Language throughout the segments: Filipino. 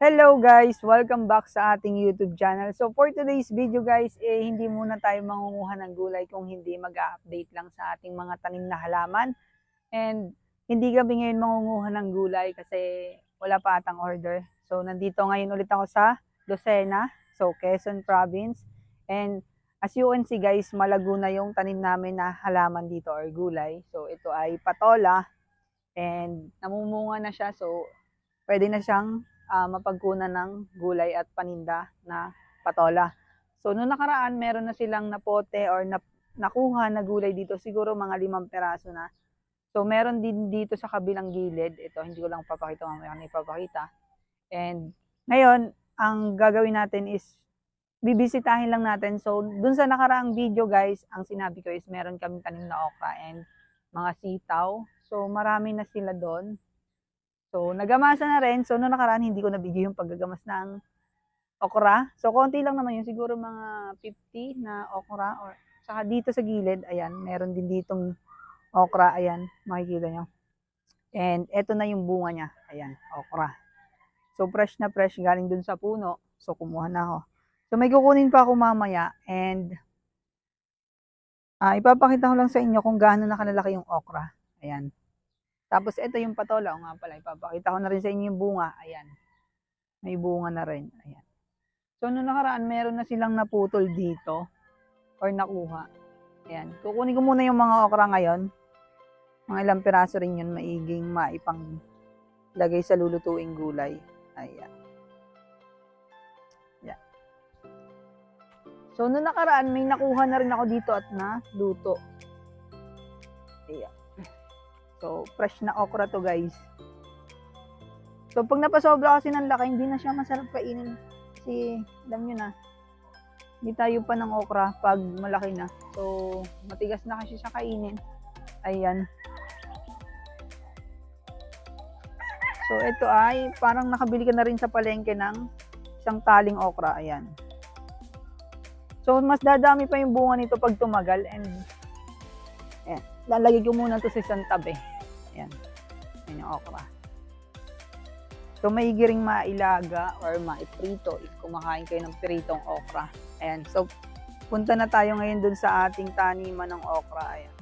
Hello guys! Welcome back sa ating YouTube channel. So for today's video guys, hindi muna tayo mangunguha ng gulay kung hindi mag-update lang sa ating mga tanim na halaman. And hindi kami ngayon mangunguha ng gulay kasi wala pa atang order. So nandito ngayon ulit ako sa Lucena, so Quezon Province. And as you can see guys, malago na yung tanim namin na halaman dito or gulay. So ito ay patola and namumunga na siya. So pwede na siyang mapagkunan ng gulay at paninda na patola. So noong nakaraan, meron na silang napote or nakuha na gulay dito, siguro mga 5 peraso na. So meron din dito sa kabilang gilid, ito hindi ko lang papakita, mamaya na ipapakita. And ngayon, ang gagawin natin is bibisitahin lang natin. So dun sa nakaraang video guys, ang sinabi ko is meron kaming tanim na okra and mga sitaw. So marami na sila doon. So, nagamasa na rin. So, noong nakaraan, hindi ko nabigay yung paggagamas ng okra. So, konti lang naman yun. Siguro mga 50 na okra. Or, saka dito sa gilid, ayan, meron din ditong okra. Ayan, makikita nyo. And, eto na yung bunga niya. Ayan, okra. So, fresh na fresh. Galing dun sa puno. So, kumuha na ako. So, may kukunin pa ako mamaya. And, ipapakita ko lang sa inyo kung gaano nakalalaki yung okra. Ayan. Tapos ito yung patola, nga pala, ipapakita ko na rin sa inyo yung bunga. Ayan. May bunga na rin. Ayan. So, noong nakaraan, meron na silang naputol dito or nakuha. Ayan. Kukunin ko muna yung mga okra ngayon. Mga ilang piraso rin yun, maiging maipang lagay sa lulutuing gulay. Ayan. Ayan. So, noong nakaraan, may nakuha na rin ako dito at naluto. Ayan. So, fresh na okra to guys. So, pag napasobra kasi ng laki, hindi na siya masarap kainin. Kasi, alam nyo na, hindi tayo pa ng okra pag malaki na. So, matigas na kasi siya kainin. Ayan. So, ito ay parang nakabili ka na rin sa palengke ng isang taling okra. Ayan. So, mas dadami pa yung bunga nito pag tumagal. And, ayan. Lalagay ko muna to sa isang tabi. Ayan. Ayan yung okra. So, maigi ring mailaga or maiprito if kumakain kayo ng pritong okra. Ayan. So, punta na tayo ngayon dun sa ating taniman ng okra. Ayan.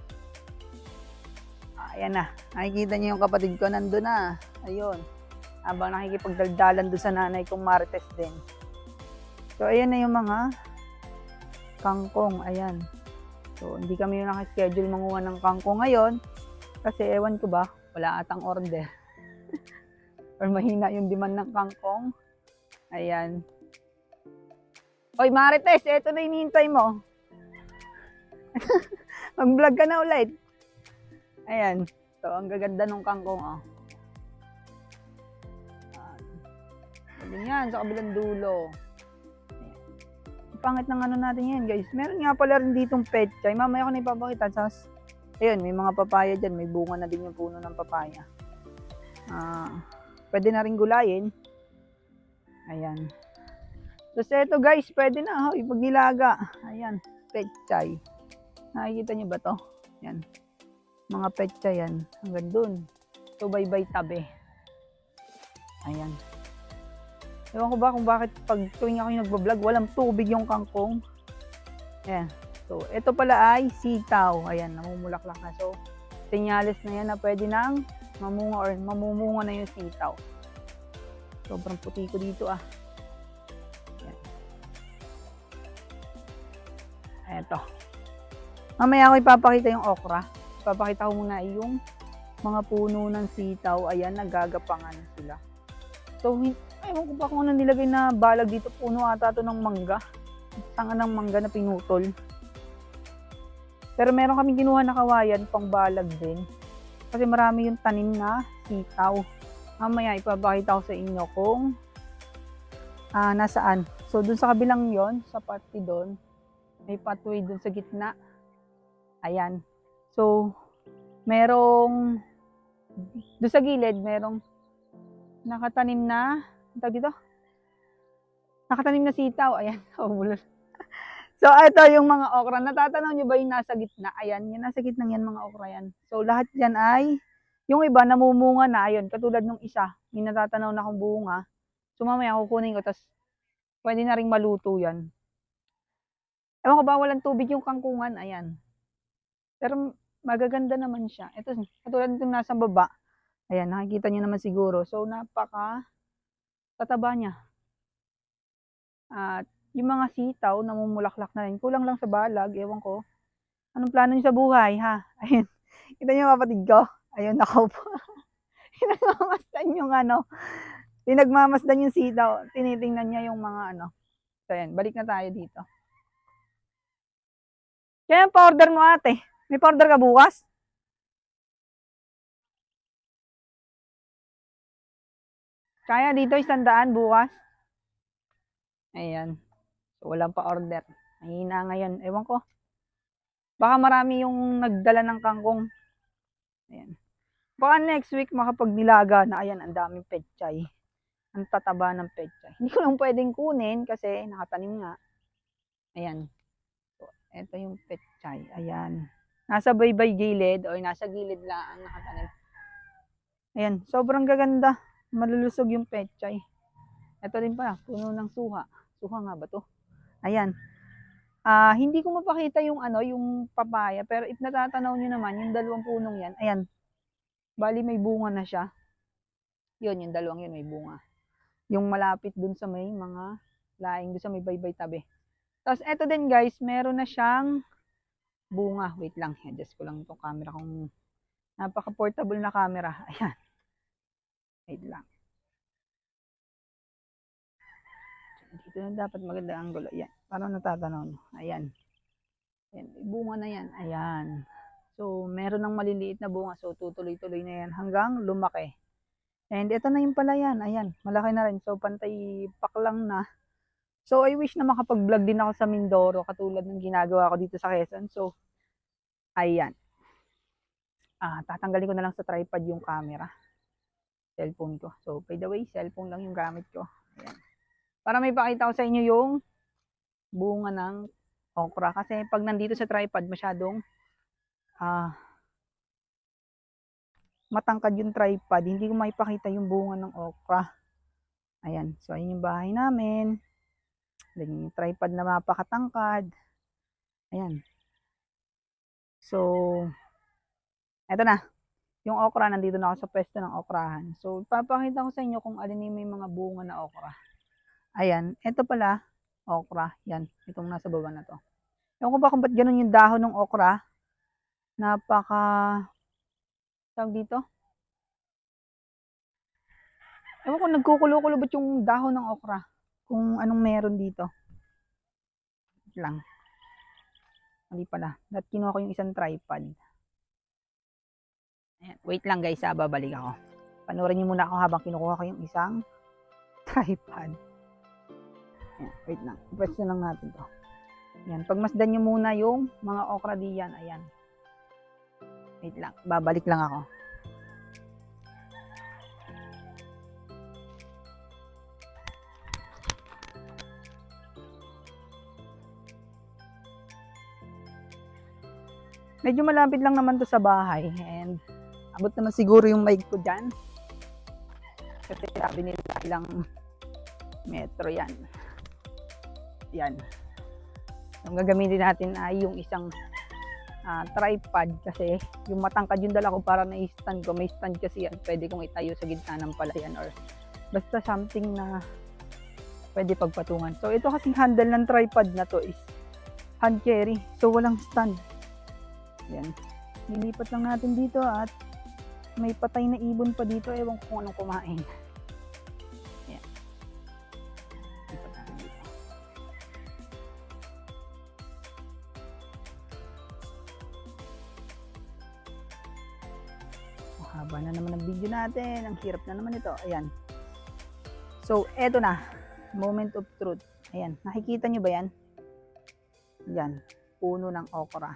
Ayan na. Nakikita niyo yung kapatid ko. Nandun na. Ayun. Habang nakikipagdaldalan dun sa nanay kong Marites din. So, ayan na yung mga kangkong. Ayan. So, hindi kami yung nakaschedule manguha ng kangkong ngayon. Kasi ewan ko ba, wala atang order. Or mahina yung demand ng kangkong. Ayan. Oy Marites, eto na hinihintay mo. Mag-vlog ka na ulit. Ayan. So, ang gaganda ng kangkong, oh. Sabi yan, sa kabilang dulo. Ayan. Pangit ng ano natin yan, guys. Meron nga pala rin ditong petchay. Mamaya ko na ipapakita. Ayun, may mga papaya dyan. May bunga na din yung puno ng papaya. Pwede na rin gulayin. Ayan. Tapos ito guys, pwede na pag nilaga. Ayan, petchay. Nakikita nyo ba to? Ayan. Mga petchay yan. Hanggang dun. So, bye-bye tabi. Ayan. Ewan ko ba kung bakit pag tuwing ako yung nagbablog, walang tubig yung kangkong. Ayan. So, ito pala ay sitaw. Ayan, namumulaklak na. So, senyales na yan na pwede nang mamunga or mamumunga na yung sitaw. Sobrang puti ko dito ah. Ayan. Eto. Mamaya ako ipapakita yung okra. Ipapakita ko muna yung mga puno ng sitaw. Ayan, nagagapangan sila. So, ewan ko ba kung ano nilagay na balag dito. Puno ata ito ng mangga. Tanga ng mangga na pinutol. Pero meron kaming kinuha na kawayan pang balag din. Kasi marami yung tanim na sitaw. Mamaya ipapakita ko sa inyo kung nasaan. So dun sa kabilang yon, sa party doon, may pathway dun sa gitna. Ayan. So merong dun sa gilid, merong nakatanim na, dito? Nakatanim na sitaw. Ayan. So, ito yung mga okra. Natatanaw nyo ba yung nasa gitna? Ayan, yung nasa gitna yan, mga okra yan. So, lahat yan ay, yung iba namumunga na, ayun, katulad nung isa, may natatanaw na akong bunga. So mamaya kukunin ko, tas pwede na ring maluto yan. Ewan ko ba, walang tubig yung kangkungan, ayan. Pero magaganda naman siya. Ito, katulad nitong nasa baba. Ayan, nakikita niyo naman siguro. So, napaka tataba niya. At yung mga sitaw, namumulaklak na rin. Kulang lang sa balag, ewan ko. Anong plano niyo sa buhay, ha? Ayun. Kita niyo kapatid ko? Ayun, nakaupo. Pinagmamasdan yung ano. Pinagmamasdan yung sitaw. Tinitingnan niya yung mga ano. So, ayan. Balik na tayo dito. Kaya yung pa-order mo, ate. May pa-order ka bukas? Kaya dito 100 bukas. Ayan. So, walang pa-order. Mahina ngayon. Ewan ko. Baka marami yung nagdala ng kangkong. Ayan. Baka next week makapagnilaga na. Ayan, ang daming pechay. Ang tataba ng pechay. Hindi ko lang pwedeng kunin kasi nakatanim nga. Ayan. So, ito yung pechay. Ayan. Nasa baybay gilid o nasa gilid lang ang nakatanim. Ayan. Sobrang gaganda. Malulusog yung pechay. Ito din pala. Puno ng suha. Suha nga ba to? Ayan. Hindi ko mapakita yung ano, yung papaya, pero if natatanaw niyo naman, yung dalawang punong yan, ayan, bali may bunga na siya. Yun, yung dalawang yun may bunga. Yung malapit dun sa may mga laing, dun sa may baybay tabi. Tapos eto din guys, meron na siyang bunga. Wait lang, adjust ko lang itong camera kung napaka-portable na camera. Ayan. Wait lang. Dito na dapat maganda ang angulo. Ayan. Parang natatanaw nyo. Ayan. Ayan. Bunga na yan. Ayan. So, meron ng maliliit na bunga. So, tutuloy-tuloy na yan hanggang lumaki. And ito na yung pala yan. Ayan. Malaki na rin. So, pantay paklang na. So, I wish na makapag-vlog din ako sa Mindoro katulad ng ginagawa ko dito sa Quezon. So, ayan. Tatanggalin ko na lang sa tripod yung camera. Cellphone ko. So, by the way, cellphone lang yung gamit ko. Ayan. Para may pakita ko sa inyo yung bunga ng okra. Kasi pag nandito sa tripod, masyadong matangkad yung tripod. Hindi ko maipakita yung bunga ng okra. Ayan. So, ayun yung bahay namin. Then, yung tripod na mapakatangkad. Ayan. So, eto na. Yung okra, nandito na ako sa pwesto ng okrahan. So, papakita ko sa inyo kung alin yung may mga bunga na okra. Ayan. Ito pala, okra. Yan. Itong nasa baba na to. Ewan ko ba kung ba't ganun yung dahon ng okra. Tawag dito? Ewan ko, nagkukulo-kulo ba't yung dahon ng okra? Kung anong meron dito. Lang. Hindi pala. At kinuha ko yung isang tripod. Ayan. Wait lang guys, babalik ako. Panoorin niyo muna ako habang kinukuha ko yung isang tripod. Ayan, wait lang. Pwesto lang natin to. Ayan, pagmasdan niyo muna yung mga okra diyan. Ayan. Wait lang, babalik lang ako. Medyo malapit lang naman to sa bahay and abot naman siguro yung mic ko dyan. Kasi sabi nila ilang metro yan. Yan. Ang gagamitin natin ay yung isang tripod kasi yung matangkad yung dala ko para na-stand ko. May stand kasi yan. Pwede kong itayo sa gitna ng palayan or basta something na pwede pagpatungan. So ito kasing handle ng tripod na to is hand carry. So walang stand. Yan. Nilipat lang natin dito at may patay na ibon pa dito. Ewan ko kung anong kumain. Yan. Lipat natin dito. Haba na naman ang video natin. Ang hirap na naman ito. Ayan. So, eto na. Moment of truth. Ayan. Nakikita nyo ba yan? Yan. Puno ng okra.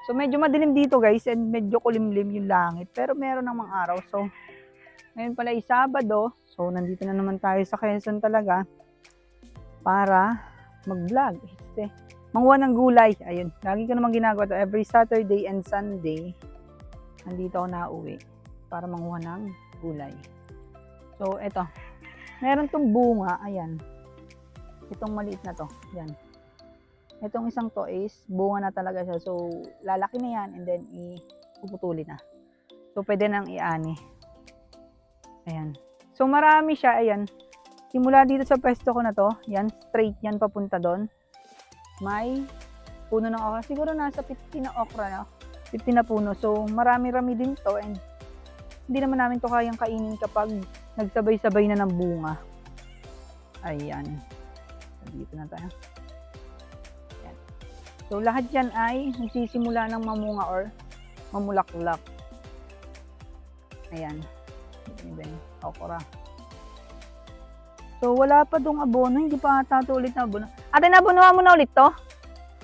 So, medyo madilim dito guys and medyo kulimlim yung langit. Pero meron namang araw. So, ngayon pala ay Sabado. So, nandito na naman tayo sa Quezon talaga para mag-vlog. Manguha ng gulay. Ayun. Lagi ko naman ginagawa to every Saturday and Sunday. Nandito ako nauwi para manguha ng gulay. So, eto. meron tong bunga, ayan. Itong maliit na to, yan. Itong isang to is bunga na talaga siya. So, lalaki na yan and then ipuputulin na. So, pwede nang iani. Ayan. So, marami siya, ayan. Simula dito sa pwesto ko na to, yan, straight yan papunta doon. May puno ng okra. Siguro nasa 50 na okra na. 50 na puno. So, marami-rami din to and hindi naman namin to kayang kainin kapag nagsabay-sabay na ng bunga. Ayan. Dito na tayo. Ayan. So, lahat yan ay nagsisimula ng mamunga or mamulaklak. Ayan. Even okra. So, wala pa dong abono. Hindi pa ata ito ulit na abono. Ate, nabunuhan mo na ulit to?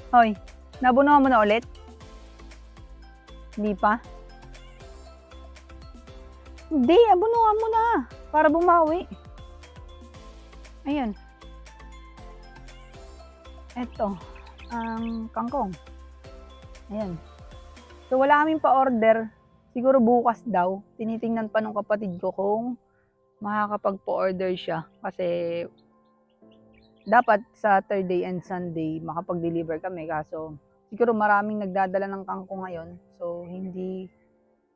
Hoy, nabunuhan mo na ulit? Hindi pa? Hindi, abunuhan mo na. Para bumawi. Ayan. Eto, ang kangkong. Ayan. So, wala kaming pa-order. Siguro bukas daw. Tinitingnan pa ng kapatid ko kung makakapag-pa-order siya. Kasi, dapat Saturday and Sunday makapag-deliver kami. Kaso, siguro maraming nagdadala ng kangkong ngayon. So, hindi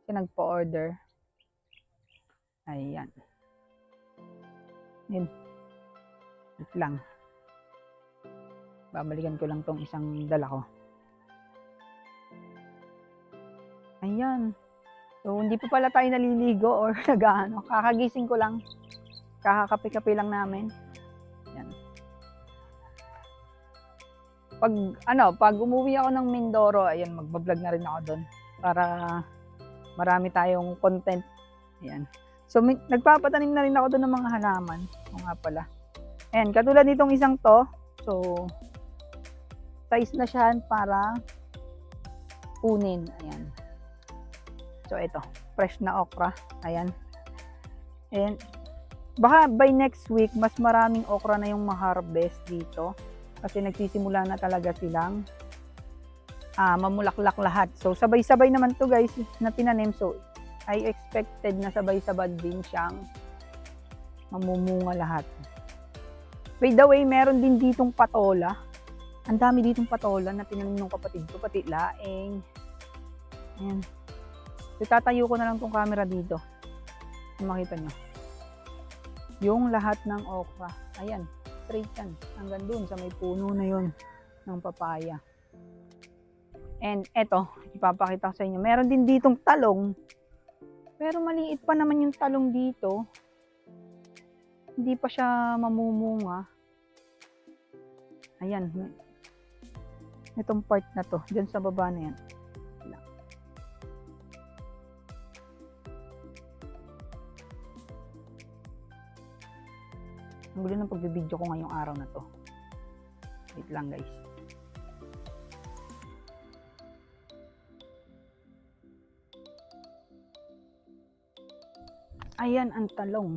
siya nagpa-order. Ayan. Ayan. Wait lang. Babalikan ko lang tong isang dala ko. Ayan. So, hindi pa pala tayo naliligo or nag-ano. Kakagising ko lang. Kakakape-kape lang namin. Ayan. Pag umuwi ako ng Mindoro, ayan, magbablog na rin ako doon. Para marami tayong content. Ayan. So, nagpapatanim na rin ako doon ng mga halaman. O nga pala. Ayan, katulad nitong isang to. So, size na siya para kunin. Ayan. So, ito. Fresh na okra. Ayan. And, baka by next week, mas maraming okra na yung ma-harvest dito. Kasi nagsisimula na talaga silang mamulaklak lahat. So, sabay-sabay naman to guys na tinanim. So, I expected na sabay-sabay din siyang mamumunga lahat. By the way, meron din ditong patola. Ang dami ditong patola na tinanim ng kapatid ko, pati laing. Ayan. Itatayo ko na lang tong camera dito. Makita nyo. Yung lahat ng okra. Ayan, straight yan. Hanggang dun sa may puno na yun ng papaya. And eto, ipapakita ko sa inyo. Meron din ditong talong. Pero maliit pa naman yung talong dito. Hindi pa siya mamumunga. Ayan. Itong part na to. Diyan sa baba na yan. Ang gulo ng pagbibideo ko ngayong araw na to. Wait lang guys. Ayan ang talong.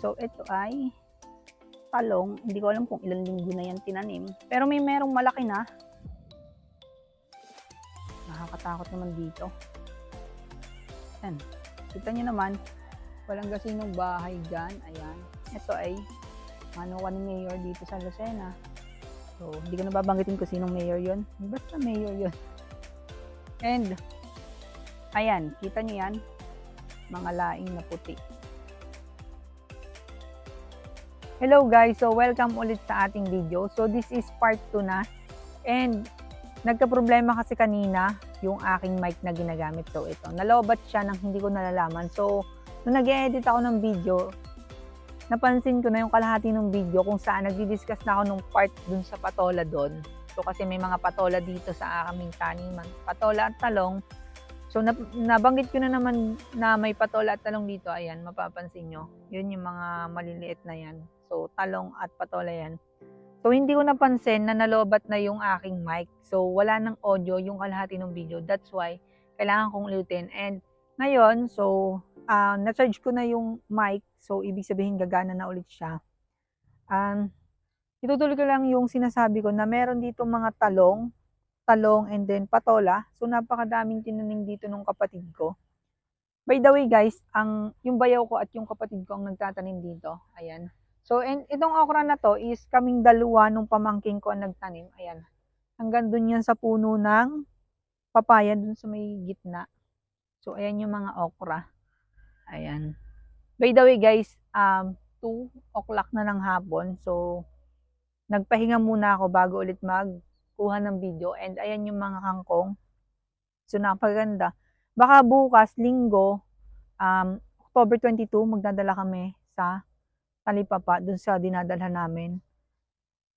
So, ito ay talong. Hindi ko alam kung ilang linggo na yan tinanim. Pero merong malaki na. Nakakatakot naman dito. Ayan. Kita nyo naman, walang gasinong bahay dyan. Ayan. Ito ay manuwa ni Mayor dito sa Lucena. So, hindi ko na babanggitin kung sinong Mayor yun. Basta Mayor yun. And, ayan. Kita nyo yan. Mga laing na puti. Hello guys, so welcome ulit sa ating video. So this is part 2 na. And nagka-problema kasi kanina yung aking mic na ginagamit. So ito, nalobat siya nang hindi ko nalalaman. So nung nag-edit ako ng video, napansin ko na yung kalahati ng video kung saan nagdi-discuss na ako nung part dun sa patola doon. So kasi may mga patola dito sa aming taniman. Patola at talong. So, nabanggit ko na naman na may patola at talong dito. Ayan, mapapansin nyo. Yun yung mga maliliit na yan. So, talong at patola yan. So, hindi ko napansin na nalobat na yung aking mic. So, wala ng audio yung kalahati ng video. That's why, kailangan kong ulitin. And, ngayon, so, na-charge ko na yung mic. So, ibig sabihin, gagana na ulit siya. Itutuloy ko lang yung sinasabi ko na meron dito mga talong, and then patola. So, napakadaming tinanim dito ng kapatid ko. By the way guys, yung bayaw ko at yung kapatid ko ang nagtatanim dito. Ayan. So, and itong okra na to is kaming dalawa nung pamangking ko ang nagtanim. Ayan. Hanggang dun yan sa puno ng papaya dun sa may gitna. So, ayan yung mga okra. Ayan. By the way guys, 2 o'clock na ng hapon. So, nagpahinga muna ako bago ulit magkuha ng video. And ayan yung mga kangkong. So, napaganda. Baka bukas, linggo, October 22, magdadala kami sa Talipapa, dun sa dinadalhan namin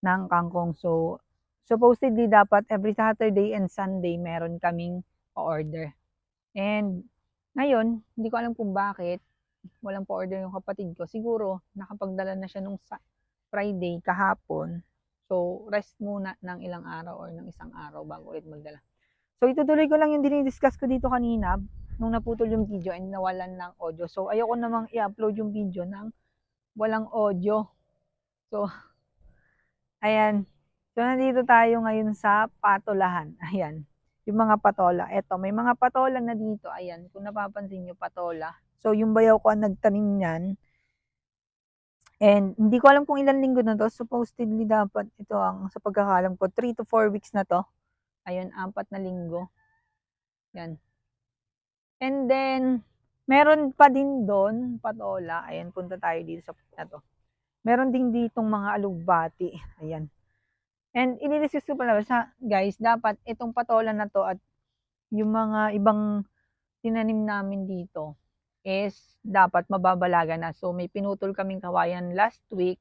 ng kangkong. So, supposedly dapat every Saturday and Sunday meron kaming order. And ngayon, hindi ko alam kung bakit walang pa-order yung kapatid ko. Siguro, nakapagdala na siya nung Friday kahapon. So, rest muna ng ilang araw or ng isang araw bago ulit magdala. So, itutuloy ko lang yung dinidiscuss ko dito kanina nung naputol yung video and nawalan ng audio. So, ayoko namang i-upload yung video ng walang audio. So, ayan. So, nandito tayo ngayon sa patolahan. Ayan. Yung mga patola. Eto, may mga patola na dito. Ayan, kung napapansin nyo, patola. So, yung bayaw ko ang nagtanim niyan. And hindi ko alam kung ilang linggo na to. Supposedly dapat ito ang sa pagkakalam ko 3 to 4 weeks na to. Ayun, 4 na linggo. Yan. And then meron pa din doon patola. Ayan, punta tayo dito sa na to. Meron din ditong mga alugbati. Ayan. And inilistis ko pala sa guys, dapat itong patola na to at yung mga ibang tinanim namin dito is dapat mababalaga na. So, may pinutol kaming kawayan last week,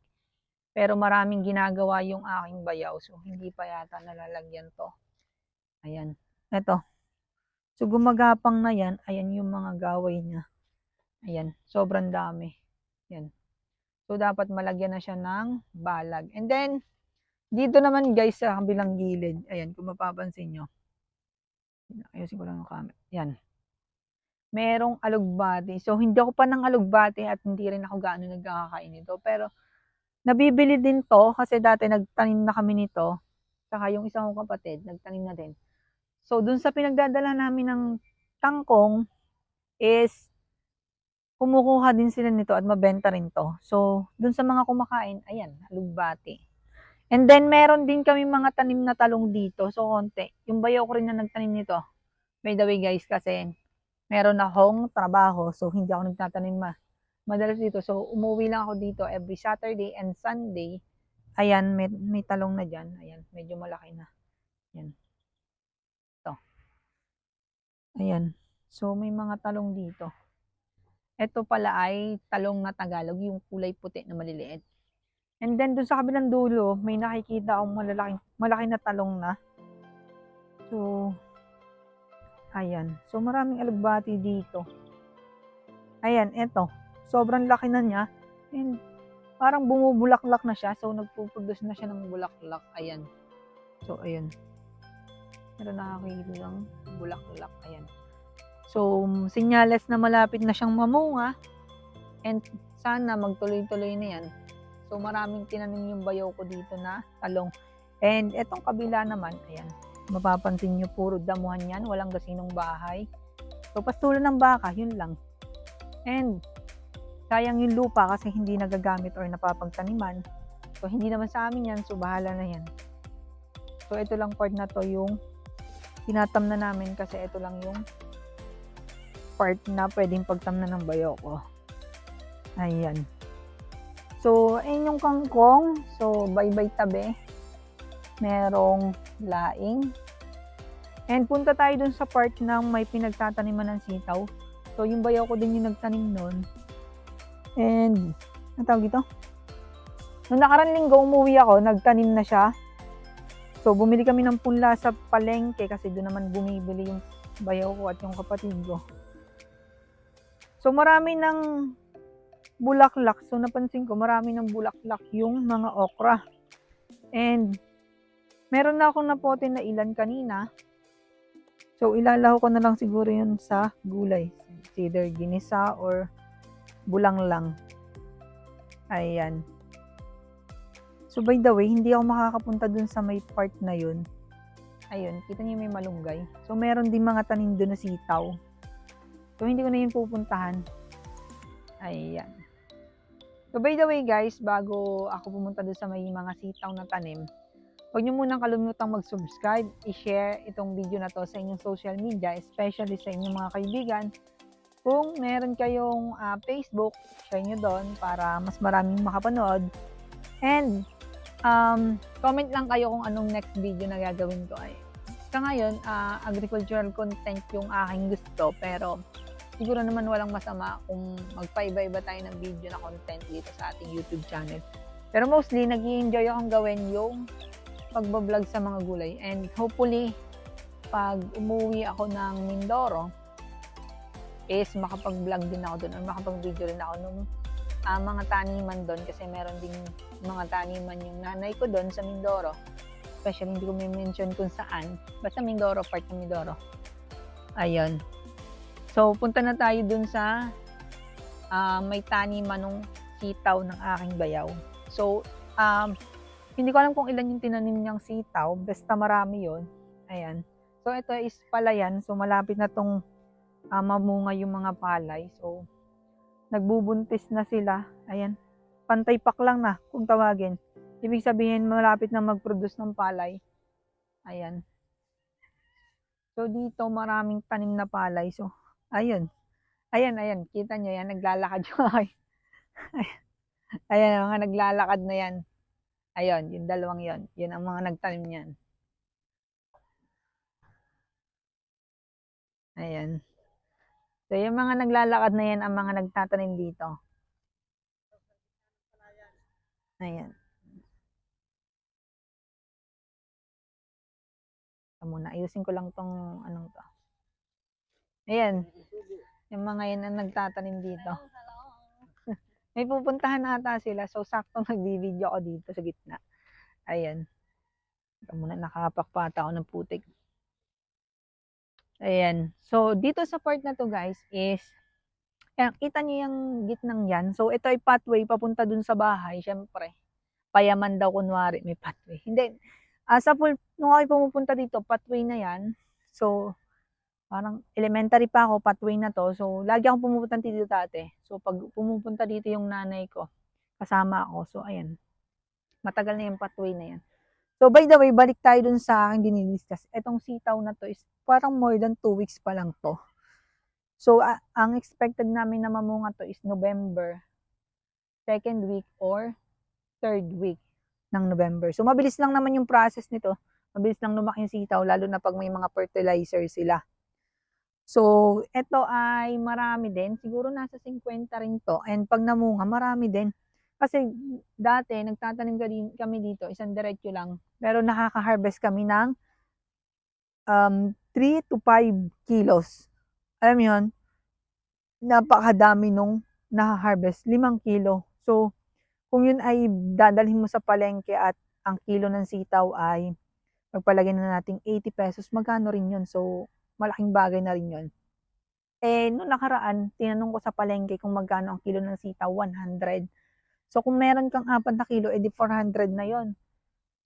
pero maraming ginagawa yung aking bayaw. So, hindi pa yata nalalagyan to. Ayan. Ito. So, gumagapang na yan. Ayan yung mga gaway niya. Ayan. Sobrang dami. Ayan. So, dapat malagyan na siya ng balag. And then, dito naman guys, sa kabilang gilid. Ayan, kung mapapansin nyo. Ayusin ko lang yung camera. Ayan. Merong alugbati. So, hindi ako pa ng alugbati at hindi rin ako gaano nagkakakain nito. Pero, nabibili din to kasi dati nagtanim na kami nito. Saka yung isang kong kapatid, nagtanim na din. So, dun sa pinagdadala namin ng tangkong is kumukuha din sila nito at mabenta rin to. So, dun sa mga kumakain, ayan, alugbati. And then, meron din kami mga tanim na talong dito. So, konti. Yung bayaw ko rin na nagtanim nito. By the way guys, kasi meron akong trabaho. So, hindi ako nagtatanim madalas dito. So, umuwi lang ako dito every Saturday and Sunday. Ayan, may talong na dyan. Ayan, medyo malaki na. Ayan. Ito. Ayan. So, may mga talong dito. Ito pala ay talong na Tagalog, yung kulay puti na maliliit. And then, dun sa kabilang dulo, may nakikita akong malaki na talong na. So, ayan. So, maraming alugbati dito. Ayan, eto. Sobrang laki na niya. And parang bumubulaklak na siya. So, nagpuproduce na siya ng bulaklak. Ayan. So, ayan. Meron nakakita ng bulaklak. Ayan. So, sinyales na malapit na siyang mamunga. And sana magtuloy-tuloy na yan. So, maraming tinanim yung bayaw ko dito na talong. And etong kabila naman, ayan. Mapapansin nyo, puro damuhan yan. Walang gasinong bahay. So, pastulan ng baka, yun lang. And, sayang yung lupa kasi hindi nagagamit or napapagtaniman. So, hindi naman sa amin yan. So, bahala na yan. So, ito lang part na to yung tinatam na namin kasi ito lang yung part na pwedeng pagtamnan ng bayaw ko. Ayan. So, ayun yung kangkong. So, bye-bye tabi. Merong laing. And punta tayo dun sa part na may pinagtataniman ng sitaw. So, yung bayaw ko din yung nagtanim nun. And, ang tawag ito? Noong nakarang linggo, umuwi ako, nagtanim na siya. So, bumili kami ng punla sa palengke kasi doon naman bumibili yung bayaw ko at yung kapatid ko. So, marami ng bulaklak. So, napansin ko, marami ng bulaklak yung mga okra. And, meron na akong napote na ilan kanina. So, ilalaho ko na lang siguro yun sa gulay. It's either ginisa or bulang lang. Ayan. So, by the way, hindi ako makakapunta dun sa may part na yun. Ayun, kita niyo may malunggay. So, meron din mga tanim dun na sitaw. So, hindi ko na yun pupuntahan. Ayan. So, by the way guys, bago ako pumunta doon sa may mga sitaw na tanim, huwag nyo munang kalimutang mag-subscribe, i-share itong video na to sa inyong social media, especially sa inyong mga kaibigan. Kung meron kayong Facebook, share nyo doon para mas maraming makapanood. And, comment lang kayo kung anong next video na gagawin ko. Ay, sa ngayon, agricultural content yung aking gusto, pero siguro naman walang masama kung magpaiba-iba tayo ng video na content dito sa ating YouTube channel. Pero mostly, nag-i-enjoy akong gawin yung pagbablog sa mga gulay. And hopefully, pag umuwi ako ng Mindoro, is makapag-vlog din ako doon or makapag-video rin ako ng mga taniman doon kasi meron ding mga taniman yung nanay ko doon sa Mindoro. Especially, hindi ko may mention kung saan. Basta Mindoro, part ng Mindoro. Ayun. So, punta na tayo dun sa may taniman ng sitaw ng aking bayaw. So, hindi ko alam kung ilan yung tinanim niyang sitaw. Basta marami yon. Ayan. So, ito is palayan. So, malapit na tong mamunga yung mga palay. So, nagbubuntis na sila. Ayan. Pantay pak lang na kung tawagin. Ibig sabihin, malapit na mag-produce ng palay. Ayan. So, dito maraming tanim na palay. So, ayun. Ayan. Kita nyo yan. Naglalakad yung ay. Ayan, mga naglalakad na yan. Ayun, yung dalawang yon. Yun ang mga nagtanim yan. Ayan. So, yung mga naglalakad na yan ang mga nagtatanim dito. Ayan. So, muna, ayusin ko lang tong anong to. Ayan. Yung mga yan ang nagtatanim dito. May pupuntahan ata sila. So, sakto nagbibideo ako dito sa gitna. Ayan. Ito muna, nakapakpata ako ng putik. Ayan. So, dito sa part na to guys is, ayan, kita nyo yung gitnang yan. So, ito ay pathway papunta dun sa bahay. Siyempre, payaman daw kunwari may pathway. Hindi. Nung ako pumupunta dito, pathway na yan. So, parang elementary pa ako, pathway na to. So, lagi akong pumupunta dito dati. So, pag pumupunta dito yung nanay ko, kasama ako. So, ayan. Matagal na yung pathway na yan. So, by the way, balik tayo dun sa aking dinilistas. Etong sitaw na to is parang more than 2 weeks pa lang to. So, ang expected namin na mamunga to is November, 2nd week or 3rd week ng November. So, mabilis lang naman yung process nito. Mabilis lang lumaki yung sitaw, lalo na pag may mga fertilizer sila. So, ito ay marami din. Siguro nasa 50 rin to. And pag namunga, marami din. Kasi dati, nagtatanim kami dito, isang diretso lang. Pero nakaka-harvest kami ng 3 to 5 kilos. Alam mo yun? Napakadami nung naka-harvest. 5 kilo. So, kung yun ay dadalhin mo sa palengke at ang kilo ng sitaw ay magpalagay na natin 80 pesos, magkano rin yun? So, malaking bagay na rin yun. Eh, noong nakaraan, tinanong ko sa palengke kung magkano ang kilo ng sitaw, 100. So, kung meron kang 4 na kilo, edi 400 na yon.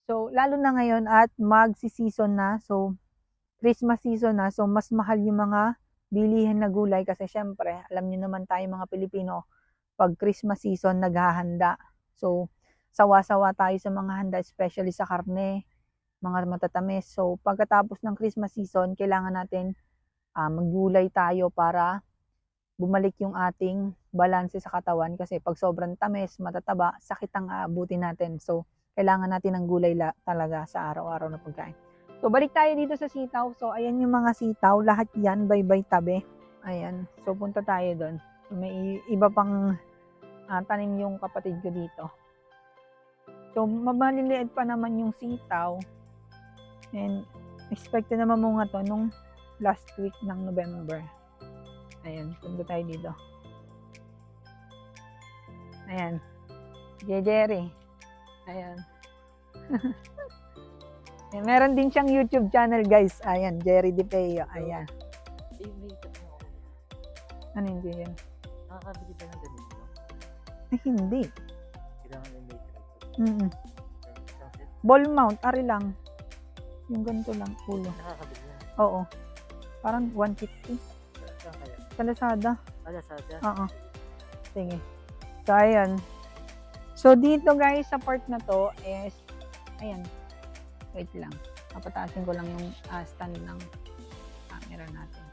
So, lalo na ngayon at magsi-season na. So, Christmas season na. So, mas mahal yung mga bilihin na gulay kasi syempre, alam niyo naman tayo mga Pilipino, pag Christmas season, naghahanda. So, sawa-sawa tayo sa mga handa, especially sa karne, mga matatamis. So, pagkatapos ng Christmas season, kailangan natin maggulay tayo para bumalik yung ating balanse sa katawan kasi pag sobrang tamis, matataba, sakit ang aabutin natin. So, kailangan natin ng gulay talaga sa araw-araw na pagkain. So, balik tayo dito sa sitaw. So, ayan yung mga sitaw. Lahat yan, bye-bye tabi. Ayan. So, punta tayo doon. So, may iba pang tanim yung kapatid ko dito. So, mamaliliit pa naman yung sitaw. And, expected na mamunga to nung last week ng November. Ayan, punta tayo dito. Ayan. Jerry. Ayan. Ayan. Meron din siyang YouTube channel, guys. Ayan, Jerry DePeo. Ayan. Ano hindi yan? Nakakabili ba ng ganito? Ay, hindi. Kailangan yung may Ball mount, ari lang. Yung ganito lang, ulo. Nakakabili yan. Oo. Parang 150. Saan kaya? Sa Lazada. Lazada. Oo. Sige. So, ayan. So, dito guys, sa part na to is, ayan. Wait lang. Papataasin ko lang yung stand ng camera natin.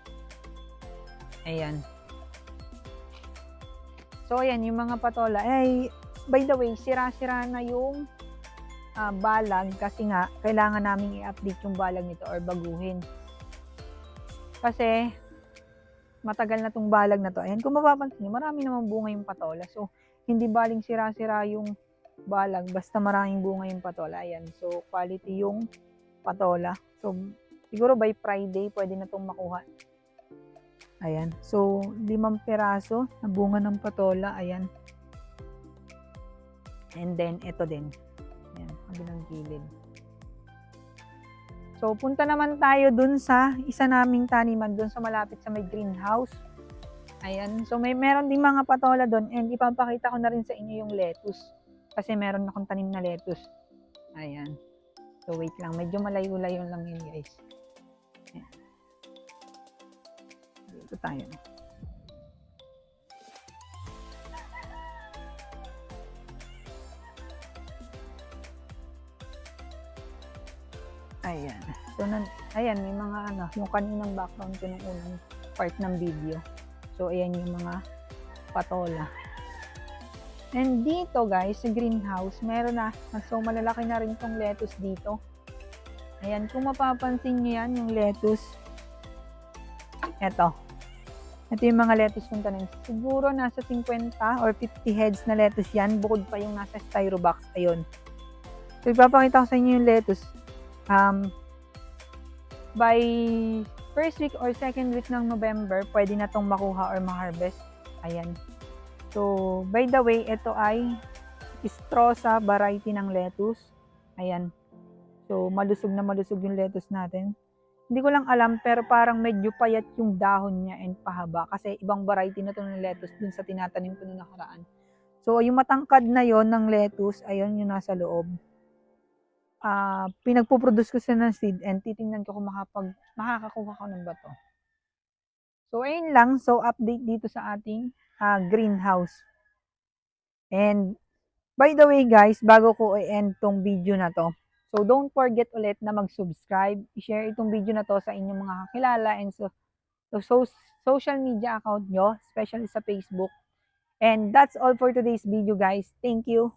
Ayan. So, ayan, yung mga patola. Ay, by the way, sira-sira na yung balag kasi nga, kailangan namin i-update yung balag nito or baguhin. Kasi, matagal na tong balag na to. Ayan, kung mapapansin nyo, marami namang bunga yung patola. So, hindi baling sira-sira yung balag, basta maraming bunga yung patola. Ayan, so, quality yung patola. So, siguro by Friday, pwede na tong makuha. Ayan, so, 5 piraso na bunga ng patola. Ayan. And then, ito din. Ayan, kabilang gilid. So, punta naman tayo dun sa isa naming taniman dun sa malapit sa may greenhouse. Ayan. So, meron din mga patola dun and ipapakita ko na rin sa inyo yung lettuce. Kasi meron akong tanim na lettuce. Ayan. So, wait lang. Medyo malayo-layo lang yun, guys. Ayan. Dito tayo. Ayan. So, ayan, may mga yung kaninang background ko nung unang part ng video. So, ayan yung mga patola. And dito, guys, sa greenhouse, meron na. So, malalaki na rin tong lettuce dito. Ayan, kung mapapansin nyo yan, yung lettuce. Ito. Ito yung mga lettuce kong tanim. Siguro nasa 50 or 50 heads na lettuce yan. Bukod pa yung nasa styro box. Ayun. So, ipapakita ko sa inyo yung lettuce. By first week or second week ng November, pwede na tong makuha or ma-harvest. Ayan. So, by the way, ito ay Strosa variety ng lettuce. Ayan. So, malusog na malusog yung lettuce natin. Hindi ko lang alam, pero parang medyo payat yung dahon niya and pahaba. Kasi ibang variety na to ng lettuce dun sa tinatanim ko noong nakaraan. So, yung matangkad na yon ng lettuce, ayun yung nasa loob. Pinagpo-produce ko sila ng seed and titingnan ko kung makakakuha ko ng bato. So, ayun lang. So, update dito sa ating greenhouse. And, by the way guys, bago ko i-end tong video na to, so don't forget ulit na mag-subscribe, i-share itong video na to sa inyong mga kakilala and social media account nyo, especially sa Facebook. And that's all for today's video guys. Thank you.